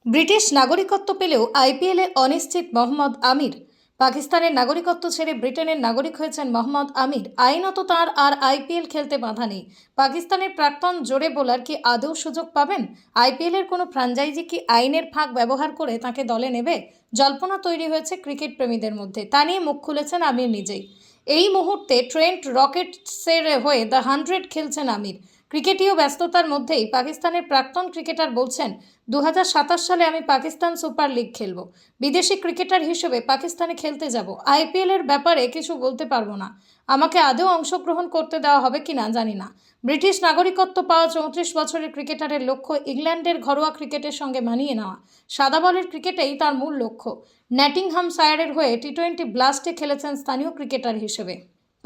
British নাগরিকত্ব পেলেও আইপিএলে অনিশ্চিত মোহাম্মদ আমির। পাকিস্তানের নাগরিকত্ব ছেড়ে ব্রিটেনের নাগরিক হয়েছেন মোহাম্মদ আমির। আইনত তাঁর আর আইপিএল খেলতে বাধা নেই। পাকিস্তানের প্রাক্তন জোরে বোলার কি আদৌ সুযোগ পাবেন? আইপিএলের কোনো ফ্র্যাঞ্চাইজি কি আইনের ফাঁক ব্যবহার করে তাঁকে দলে নেবে? জল্পনা তৈরি হয়েছে ক্রিকেট প্রেমীদের মধ্যে। তা নিয়ে মুখ খুলেছেন আমির নিজেই। এই মুহূর্তে ট্রেন্ট রকেটসের হয়ে দ্য 100 খেলছেন আমির। ক্রিকেটীয় ব্যস্ততার মধ্যেই পাকিস্তানের প্রাক্তন ক্রিকেটার বলছেন, 2027 সালে আমি পাকিস্তান সুপার লিগ খেলব। বিদেশি ক্রিকেটার হিসেবে পাকিস্তানে খেলতে যাব। আইপিএল এর ব্যাপারে কিছু বলতে পারবো না। আমাকে আদৌ অংশগ্রহণ করতে দেওয়া হবে কিনা জানি না। ব্রিটিশ নাগরিকত্ব পাওয়া 34 বছরের ক্রিকেটারের লক্ষ্য ইংল্যান্ডের ঘরোয়া ক্রিকেটের সঙ্গে মানিয়ে নেওয়া। সাদা বলের ক্রিকেটেই তার মূল লক্ষ্য। নটিংহ্যামশায়ারের হয়ে টি20 ব্লাস্টে খেলেছেন স্থানীয় ক্রিকেটার হিসেবে।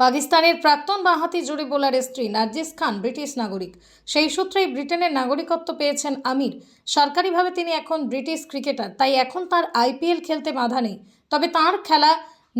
পাকিস্তানের প্রাক্তন বাঁহাতি জুড়ি বোলারের স্ত্রী নার্জিস খান ব্রিটিশ নাগরিক। সেই সূত্রেই ব্রিটেনের নাগরিকত্ব পেয়েছেন আমির। সরকারিভাবে তিনি এখন ব্রিটিশ ক্রিকেটার, তাই এখন তার আইপিএল খেলতে বাধা নেই। তবে তাঁর খেলা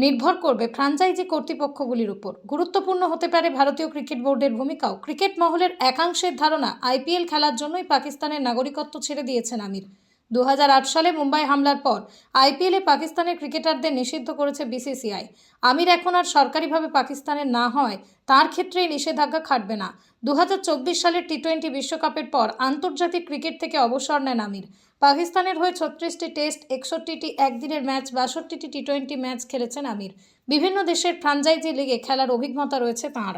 নির্ভর করবে ফ্র্যাঞ্চাইজি কর্তৃপক্ষগুলির উপর। গুরুত্বপূর্ণ হতে পারে ভারতীয় ক্রিকেট বোর্ডের ভূমিকাও। ক্রিকেট মহলের একাংশের ধারণা, আইপিএল খেলার জন্যই পাকিস্তানের নাগরিকত্ব ছেড়ে দিয়েছেন আমির। 2008 সালে মুম্বাই হামলার পর আইপিএলে পাকিস্তানের ক্রিকেটারদের নিষিদ্ধ করেছে বিসিসিআই। আমির এখন আর সরকারিভাবে পাকিস্তানের না হয় তার ক্ষেত্রেই নিষেধাজ্ঞা খাটবে না। 2024 সালের টি20 বিশ্বকাপের পর আন্তর্জাতিক ক্রিকেট থেকে অবসর নেন আমির। পাকিস্তানের হয়ে 36টি টেস্ট, 61টি একদিনের ম্যাচ, 62টি টি20 ম্যাচ খেলেছেন আমির। বিভিন্ন দেশের ফ্র্যাঞ্চাইজি লিগে খেলার অভিজ্ঞতা রয়েছে তাঁর।